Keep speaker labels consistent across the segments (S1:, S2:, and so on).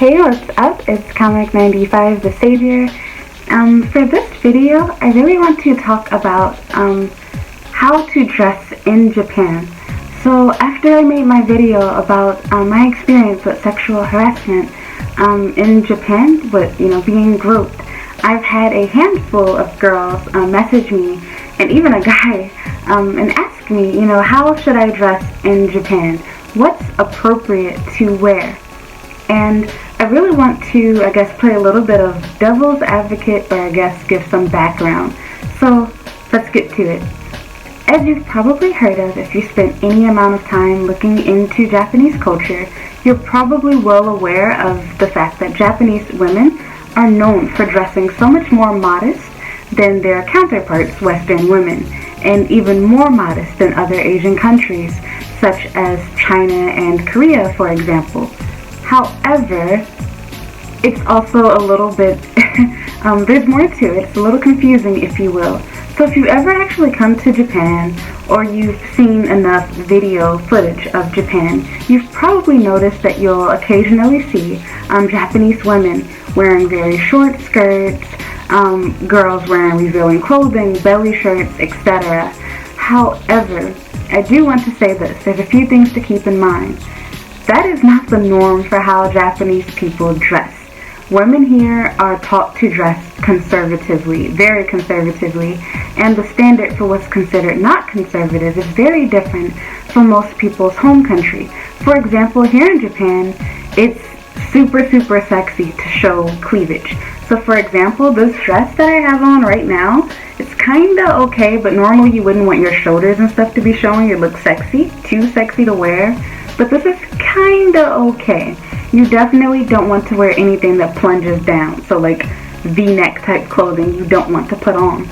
S1: Hey, what's up? It's Comic95, the Savior. For this video, I really want to talk about how to dress in Japan. So after I made my video about my experience with sexual harassment in Japan, with being groped, I've had a handful of girls message me, and even a guy, and ask me, how should I dress in Japan? What's appropriate to wear? And I really want to, play a little bit of devil's advocate, or give some background. So let's get to it. As you've probably heard of, if you spent any amount of time looking into Japanese culture, you're probably well aware of the fact that Japanese women are known for dressing so much more modest than their counterparts, Western women, and even more modest than other Asian countries, such as China and Korea, for example. However, it's also a little bit, there's more to it. It's a little confusing, if you will. So if you ever actually come to Japan, or you've seen enough video footage of Japan, you've probably noticed that you'll occasionally see Japanese women wearing very short skirts, girls wearing revealing clothing, belly shirts, etc. However, I do want to say this. There's a few things to keep in mind. That is not the norm for how Japanese people dress. Women here are taught to dress conservatively, very conservatively, and the standard for what's considered not conservative is very different from most people's home country. For example, here in Japan, it's super sexy to show cleavage. So for example, this dress that I have on right now, it's kinda okay, but normally you wouldn't want your shoulders and stuff to be showing. It looks sexy, too sexy to wear. But this is kinda okay. You definitely don't want to wear anything that plunges down. So like V-neck type clothing you don't want to put on.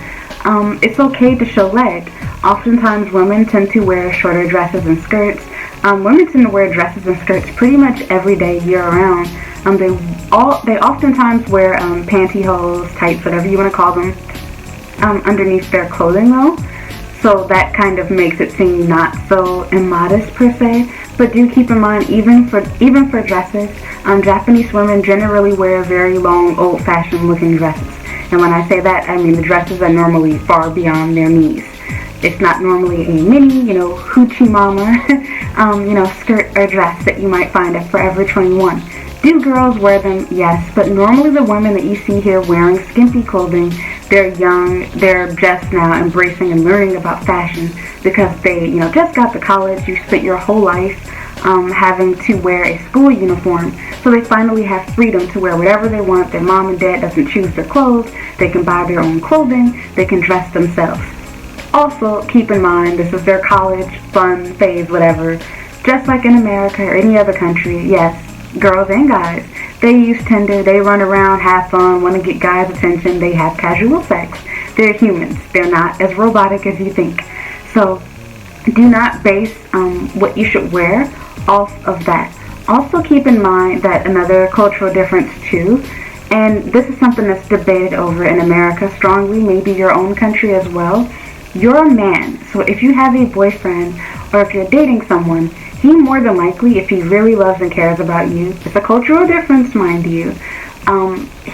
S1: It's okay to show leg. Oftentimes women tend to wear shorter dresses and skirts. Women tend to wear dresses and skirts pretty much every day, year round. They oftentimes wear pantyhose, tights, whatever you want to call them, underneath their clothing though. So that kind of makes it seem not so immodest per se. But do keep in mind, even for dresses, Japanese women generally wear very long, old-fashioned looking dresses. And when I say that, I mean the dresses are normally far beyond their knees. It's not normally a mini, hoochie mama, skirt or dress that you might find at Forever 21. Do girls wear them? Yes, but normally the women that you see here wearing skimpy clothing, they're young, they're just now embracing and learning about fashion because they, just got to college. You spent your whole life having to wear a school uniform, so they finally have freedom to wear whatever they want. Their mom and dad doesn't choose their clothes. They can buy their own clothing. They can dress themselves. Also, keep in mind, this is their college, fun phase, whatever. Just like in America or any other country, yes, girls and guys, they use Tinder, they run around, have fun, want to get guys' attention, they have casual sex. They're humans. They're not as robotic as you think. So do not base what you should wear off of that. Also keep in mind that another cultural difference too, and this is something that's debated over in America strongly, maybe your own country as well. You're a man, so if you have a boyfriend or if you're dating someone, he more than likely, if he really loves and cares about you, it's a cultural difference, mind you,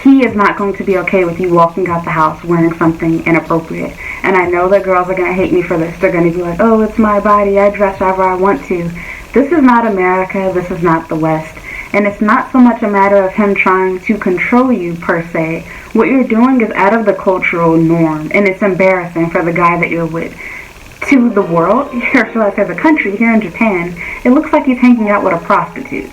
S1: he is not going to be okay with you walking out the house wearing something inappropriate. And I know that girls are going to hate me for this. They're going to be like, oh, it's my body, I dress however I want to. This is not America, this is not the West. And it's not so much a matter of him trying to control you per se. What you're doing is out of the cultural norm, and it's embarrassing for the guy that you're with. To the world, or shall I say the country, here in Japan, it looks like he's hanging out with a prostitute.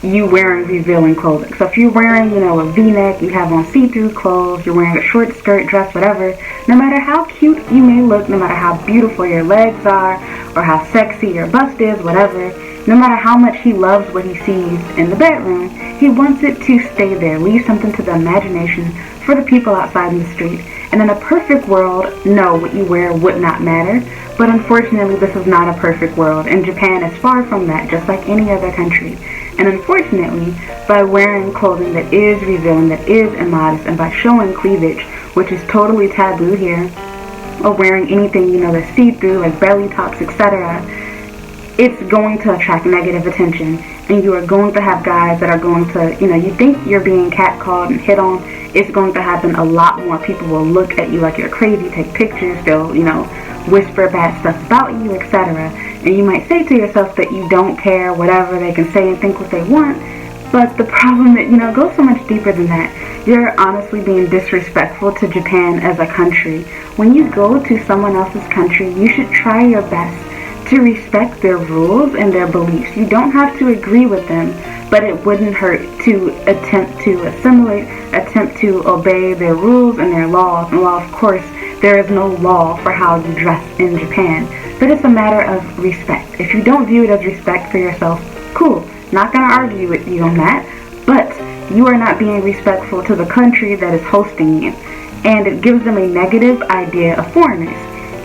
S1: You wearing revealing clothing. So if you're wearing, a V-neck, you have on see-through clothes, you're wearing a short skirt, dress, whatever, no matter how cute you may look, no matter how beautiful your legs are, or how sexy your bust is, whatever, no matter how much he loves what he sees in the bedroom, he wants it to stay there. Leave something to the imagination for the people outside in the street. And in a perfect world, no, what you wear would not matter. But unfortunately, this is not a perfect world, and Japan is far from that, just like any other country. And unfortunately, by wearing clothing that is revealing, that is immodest, and by showing cleavage, which is totally taboo here, or wearing anything, that's see-through, like belly tops, etc., it's going to attract negative attention. and you are going to have guys that are going to, you think you're being catcalled and hit on, it's going to happen a lot more. People will look at you like you're crazy, take pictures, they'll, whisper bad stuff about you, etc. And you might say to yourself that you don't care, whatever, they can say and think what they want. But the problem that, goes so much deeper than that. You're honestly being disrespectful to Japan as a country. When you go to someone else's country, you should try your best to respect their rules and their beliefs. You don't have to agree with them, but it wouldn't hurt to attempt to assimilate, attempt to obey their rules and their laws. And while, of course, there is no law for how you dress in Japan, but it's a matter of respect. If you don't view it as respect for yourself, cool. Not going to argue with you on that, but you are not being respectful to the country that is hosting you, and it gives them a negative idea of foreigners.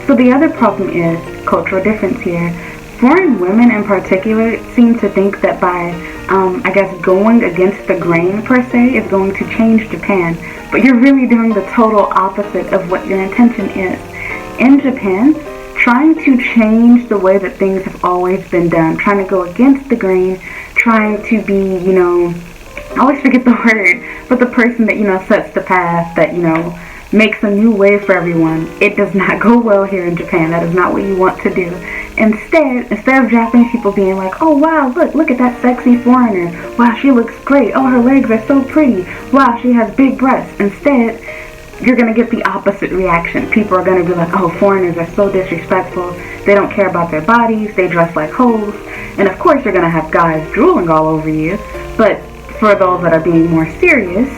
S1: So the other problem is cultural difference here. Foreign women in particular seem to think that by, going against the grain per se is going to change Japan, but you're really doing the total opposite of what your intention is. In Japan, trying to change the way that things have always been done, trying to go against the grain, trying to be, I always forget the word, but the person that, sets the path, that, makes a new way for everyone. It does not go well here in Japan. That is not what you want to do. Instead of Japanese people being like, oh wow, look at that sexy foreigner. Wow, she looks great. Oh, her legs are so pretty. Wow, she has big breasts. Instead, you're going to get the opposite reaction. People are going to be like, oh, foreigners are so disrespectful. They don't care about their bodies. They dress like hoes. And of course, you're going to have guys drooling all over you. But for those that are being more serious,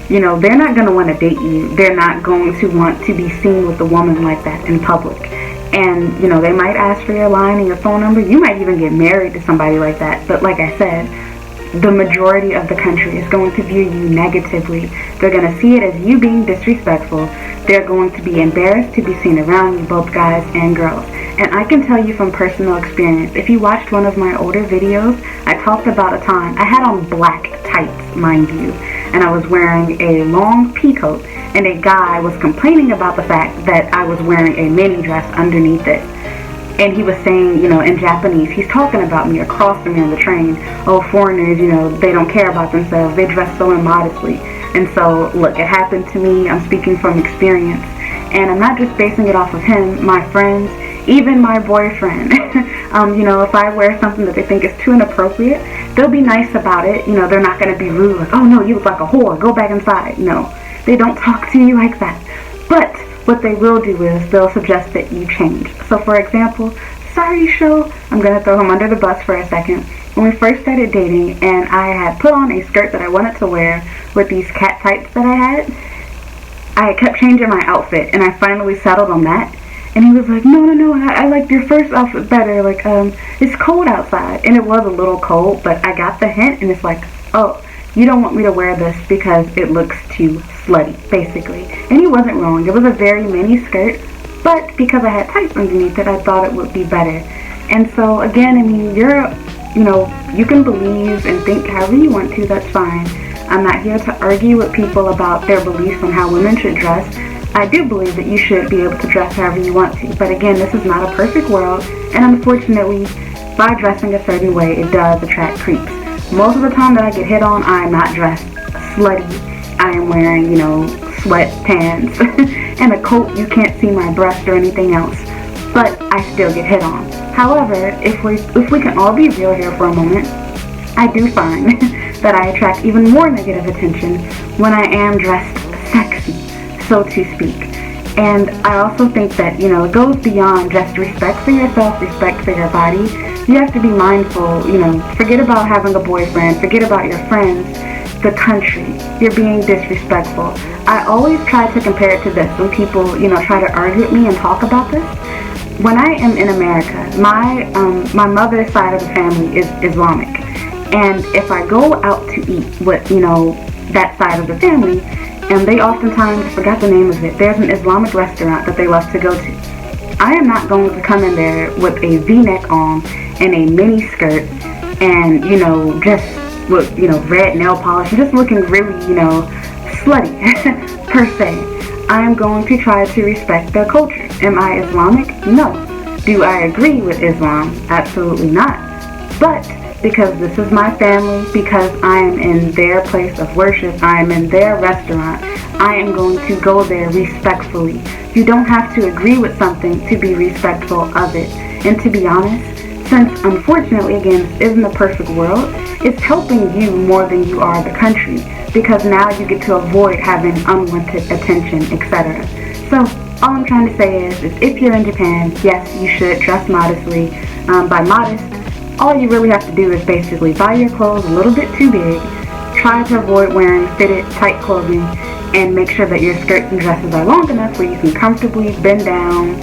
S1: they're not going to want to date you. They're not going to want to be seen with a woman like that in public. And, they might ask for your line and your phone number. You might even get married to somebody like that. But like I said, the majority of the country is going to view you negatively. They're going to see it as you being disrespectful. They're going to be embarrassed to be seen around you, both guys and girls. And I can tell you from personal experience, if you watched one of my older videos, I talked about a time, I had on black tights, mind you, and I was wearing a long pea coat, and a guy was complaining about the fact that I was wearing a mini dress underneath it. And he was saying, in Japanese, he's talking about me across from me on the train. Oh, foreigners, they don't care about themselves. They dress so immodestly. And so, look, it happened to me. I'm speaking from experience. And I'm not just basing it off of him, my friends, even my boyfriend. If I wear something that they think is too inappropriate, they'll be nice about it. They're not going to be rude, like, oh no, you look like a whore, go back inside. No, they don't talk to you like that. But what they will do is they'll suggest that you change. So for example, sorry show, I'm going to throw him under the bus for a second. When we first started dating and I had put on a skirt that I wanted to wear with these cat tights that I kept changing my outfit and I finally settled on that. And he was like, no, I liked your first outfit better. Like, it's cold outside. And it was a little cold, but I got the hint and it's like, oh, you don't want me to wear this because it looks too slutty, basically. And he wasn't wrong. It was a very mini skirt, but because I had tights underneath it, I thought it would be better. And so, again, you can believe and think however you want to, that's fine. I'm not here to argue with people about their beliefs on how women should dress. I do believe that you should be able to dress however you want to, but again, this is not a perfect world, and unfortunately, by dressing a certain way, it does attract creeps. Most of the time that I get hit on, I am not dressed slutty. I am wearing, sweatpants and a coat. You can't see my breast or anything else, but I still get hit on. However, if we can all be real here for a moment, I do find that I attract even more negative attention when I am dressed sexy, so to speak. And I also think that, it goes beyond just respect for yourself, respect for your body. You have to be mindful, forget about having a boyfriend, forget about your friends, the country. You're being disrespectful. I always try to compare it to this when people, try to argue with me and talk about this. When I am in America, my mother's side of the family is Islamic. And if I go out to eat with, that side of the family, and they oftentimes, I forgot the name of it, there's an Islamic restaurant that they love to go to. I am not going to come in there with a V-neck on and a mini skirt and, just with, red nail polish, just looking really, slutty, per se. I am going to try to respect their culture. Am I Islamic? No. Do I agree with Islam? Absolutely not. But because this is my family, because I am in their place of worship, I am in their restaurant, I am going to go there respectfully. You don't have to agree with something to be respectful of it. And to be honest, since unfortunately, again, this isn't a perfect world, it's helping you more than you are the country, because now you get to avoid having unwanted attention, etc. So all I'm trying to say is if you're in Japan, yes, you should dress modestly. By modest, all you really have to do is basically buy your clothes a little bit too big, try to avoid wearing fitted, tight clothing, and make sure that your skirts and dresses are long enough where you can comfortably bend down,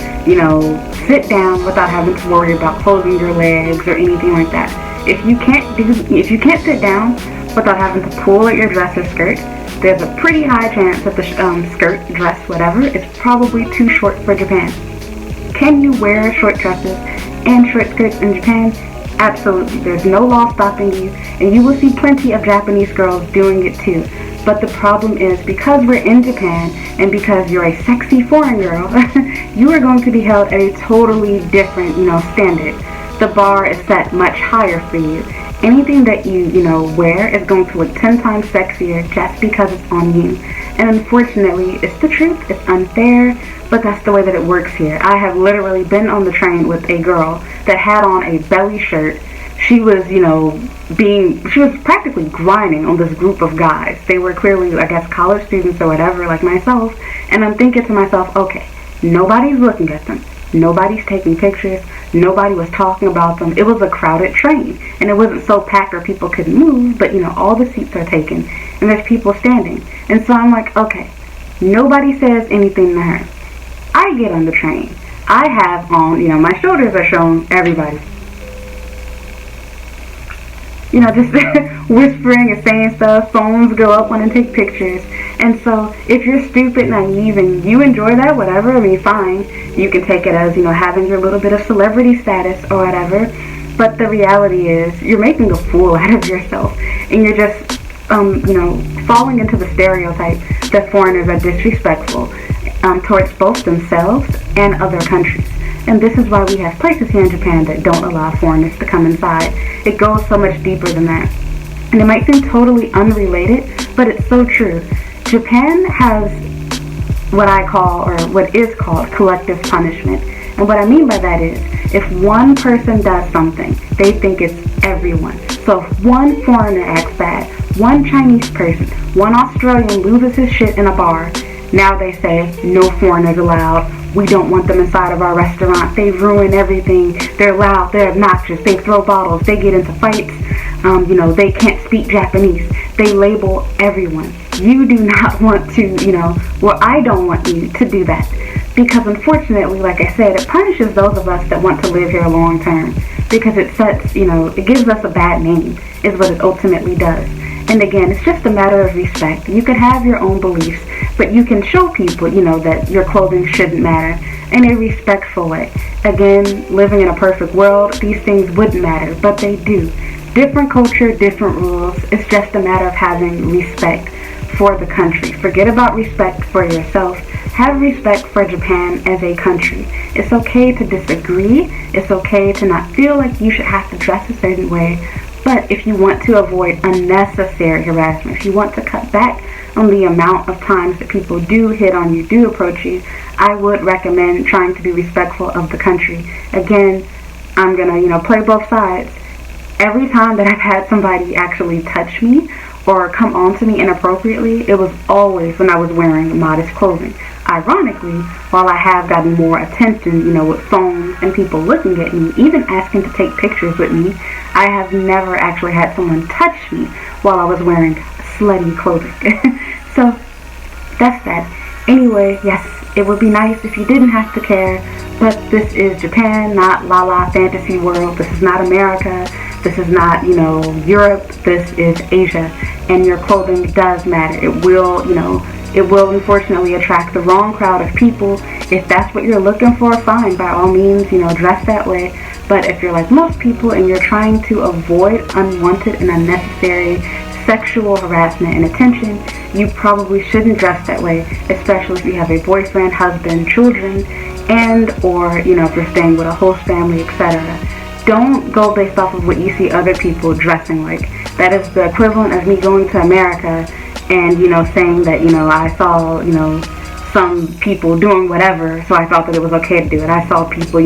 S1: sit down without having to worry about closing your legs or anything like that. If you can't sit down without having to pull at your dress or skirt, there's a pretty high chance that the skirt, dress, whatever, is probably too short for Japan. Can you wear short dresses and short skirts in Japan? Absolutely. There's no law stopping you, and you will see plenty of Japanese girls doing it too. But the problem is, because we're in Japan, and because you're a sexy foreign girl, you are going to be held at a totally different, standard. The bar is set much higher for you. Anything that you, wear is going to look 10 times sexier just because it's on you. And unfortunately, it's the truth, it's unfair, but that's the way that it works here. I have literally been on the train with a girl that had on a belly shirt. She was, she was practically grinding on this group of guys. They were clearly, I guess, college students or whatever, like myself. And I'm thinking to myself, okay, nobody's looking at them. Nobody's taking pictures. Nobody was talking about them. It was a crowded train. And it wasn't so packed where people couldn't move, but, all the seats are taken. And there's people standing. And so I'm like, okay, nobody says anything to her. I get on the train. I have on, my shoulders are showing everybody. Just whispering and saying stuff. Phones go up when I take pictures. And so if you're stupid, naive, and you enjoy that, whatever, fine. You can take it as, having your little bit of celebrity status or whatever. But the reality is you're making a fool out of yourself. And you're just, falling into the stereotype that foreigners are disrespectful towards both themselves and other countries. And this is why we have places here in Japan that don't allow foreigners to come inside. It goes so much deeper than that. And it might seem totally unrelated, but it's so true. Japan has what I call, or what is called, collective punishment. And what I mean by that is, if one person does something, they think it's everyone. So if one foreigner acts bad, one Chinese person, one Australian loses his shit in a bar, now they say, no foreigners allowed. We don't want them inside of our restaurant. They ruin everything. They're loud. They're obnoxious. They throw bottles. They get into fights. They can't speak Japanese. They label everyone. You do not want to, I don't want you to do that. Because unfortunately, like I said, it punishes those of us that want to live here long term. Because it sets, it gives us a bad name, is what it ultimately does. And again, it's just a matter of respect. You can have your own beliefs, but you can show people, that your clothing shouldn't matter in a respectful way. Again, living in a perfect world, these things wouldn't matter, but they do. Different culture, different rules. It's just a matter of having respect for the country. Forget about respect for yourself. Have respect for Japan as a country. It's okay to disagree. It's okay to not feel like you should have to dress a certain way. But if you want to avoid unnecessary harassment, if you want to cut back on the amount of times that people do hit on you, do approach you, I would recommend trying to be respectful of the country. Again, I'm going to, play both sides. Every time that I've had somebody actually touch me or come on to me inappropriately, it was always when I was wearing modest clothing. Ironically, while I have gotten more attention, with phones and people looking at me, even asking to take pictures with me, I have never actually had someone touch me while I was wearing slutty clothing. So, that's that. Anyway, yes, it would be nice if you didn't have to care, but this is Japan, not La La Fantasy World. This is not America. This is not, Europe. This is Asia, and your clothing does matter. It will, it will unfortunately attract the wrong crowd of people. If that's what you're looking for, fine, by all means, dress that way. But if you're like most people and you're trying to avoid unwanted and unnecessary sexual harassment and attention, you probably shouldn't dress that way, especially if you have a boyfriend, husband, children, and or, if you're staying with a host family, etc. don't go based off of what you see other people dressing like. That is the equivalent of me going to America and, saying that, I saw, some people doing whatever, so I thought that it was okay to do it. I saw people,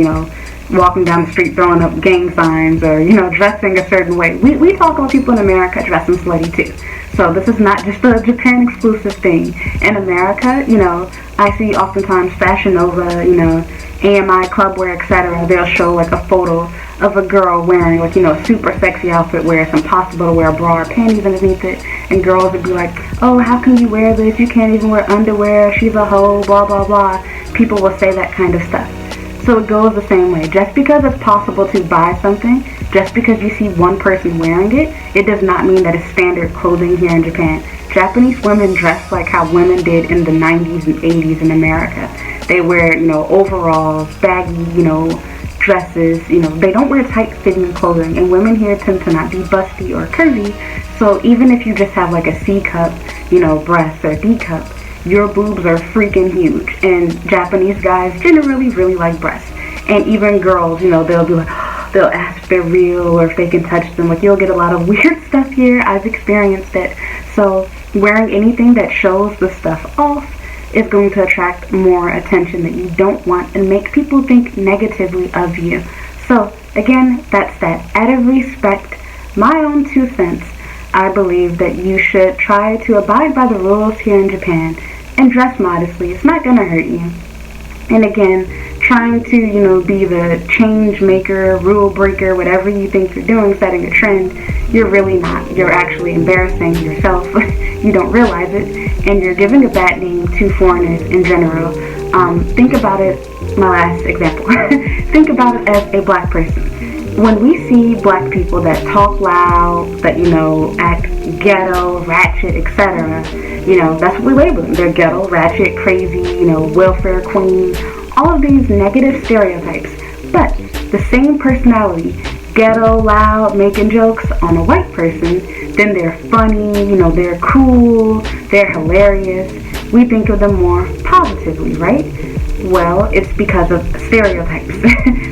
S1: walking down the street throwing up gang signs or, dressing a certain way. We talk about people in America dressing slutty too. So this is not just a Japan exclusive thing. In America, I see oftentimes Fashion Nova, AMI, Clubwear, etc. They'll show like a photo of a girl wearing like, a super sexy outfit where it's impossible to wear a bra or panties underneath it. And girls would be like, oh, how can you wear this? You can't even wear underwear. She's a hoe, blah, blah, blah. People will say that kind of stuff. So it goes the same way. Just because it's possible to buy something, just because you see one person wearing it, it does not mean that it's standard clothing here in Japan. Japanese women dress like how women did in the 90s and 80s in America. They wear, overalls, baggy, dresses, they don't wear tight-fitting clothing, and women here tend to not be busty or curvy, so even if you just have like a C cup, breast or D cup, your boobs are freaking huge, and Japanese guys generally really like breasts. And even girls, they'll be like, they'll ask if they're real or if they can touch them. Like, you'll get a lot of weird stuff here. I've experienced it. So wearing anything that shows the stuff off is going to attract more attention that you don't want and make people think negatively of you. So again, that's that. Out of respect, my own 2 cents, I believe that you should try to abide by the rules here in Japan and dress modestly. It's not going to hurt you. And again, trying to, be the change maker, rule breaker, whatever you think you're doing, setting a trend, you're really not. You're actually embarrassing yourself. You don't realize it, and you're giving a bad name to foreigners in general. Think about it, my last example. Think about it as a black person. When we see black people that talk loud, that, act ghetto, ratchet, etc., that's what we label them. They're ghetto, ratchet, crazy, welfare queen, all of these negative stereotypes. But the same personality, ghetto, loud, making jokes on a white person, then they're funny, they're cool, they're hilarious. We think of them more positively, right? Well, it's because of stereotypes.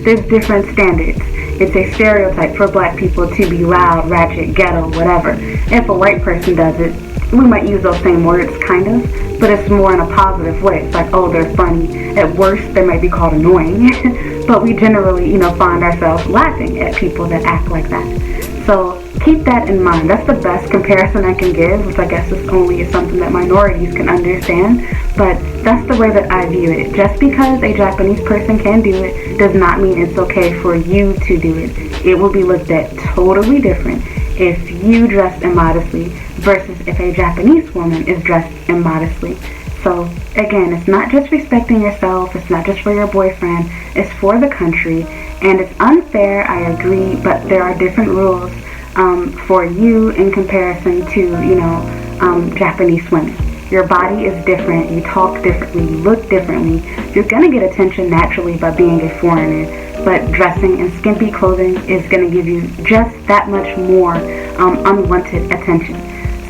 S1: There's different standards. It's a stereotype for black people to be loud, ratchet, ghetto, whatever. If a white person does it, we might use those same words, kind of, but it's more in a positive way. It's like, oh, they're funny. At worst, they might be called annoying, but we generally, find ourselves laughing at people that act like that. So keep that in mind. That's the best comparison I can give, which I guess is only something that minorities can understand, but that's the way that I view it. Just because a Japanese person can do it does not mean it's okay for you to do it. It will be looked at totally different if you dress immodestly versus if a Japanese woman is dressed immodestly. So again, it's not just respecting yourself, it's not just for your boyfriend, it's for the country, and it's unfair, I agree, but there are different rules for you in comparison to, Japanese women. Your body is different, you talk differently, you look differently. You're going to get attention naturally by being a foreigner, but dressing in skimpy clothing is going to give you just that much more unwanted attention.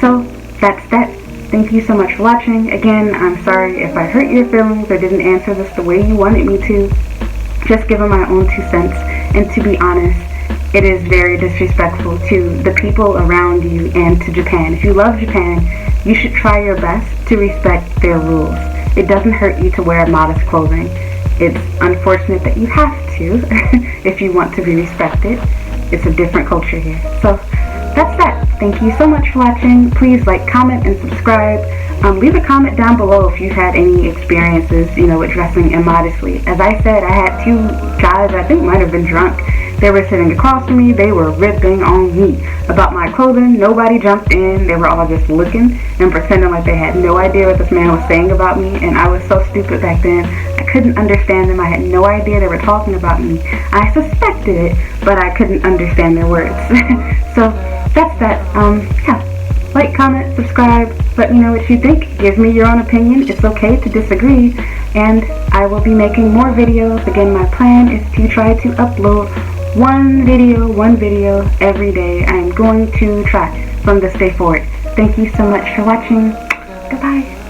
S1: So that's that. Thank you so much for watching. Again, I'm sorry if I hurt your feelings or didn't answer this the way you wanted me to. Just giving my own 2 cents, and to be honest, it is very disrespectful to the people around you and to Japan. If you love Japan, you should try your best to respect their rules. It doesn't hurt you to wear modest clothing. It's unfortunate that you have to if you want to be respected. It's a different culture here. So that's that. Thank you so much for watching. Please like, comment, and subscribe. Leave a comment down below if you had any experiences, with dressing immodestly. As I said, I had 2 guys I think might have been drunk. They were sitting across from me. They were ripping on me about my clothing. Nobody jumped in. They were all just looking and pretending like they had no idea what this man was saying about me. And I was so stupid back then. I couldn't understand them. I had no idea they were talking about me. I suspected it, but I couldn't understand their words. So that's that. Yeah. Like, comment, subscribe, let me know what you think, give me your own opinion, it's okay to disagree, and I will be making more videos. Again, my plan is to try to upload one video every day. I am going to try from this day forward. Thank you so much for watching. Goodbye.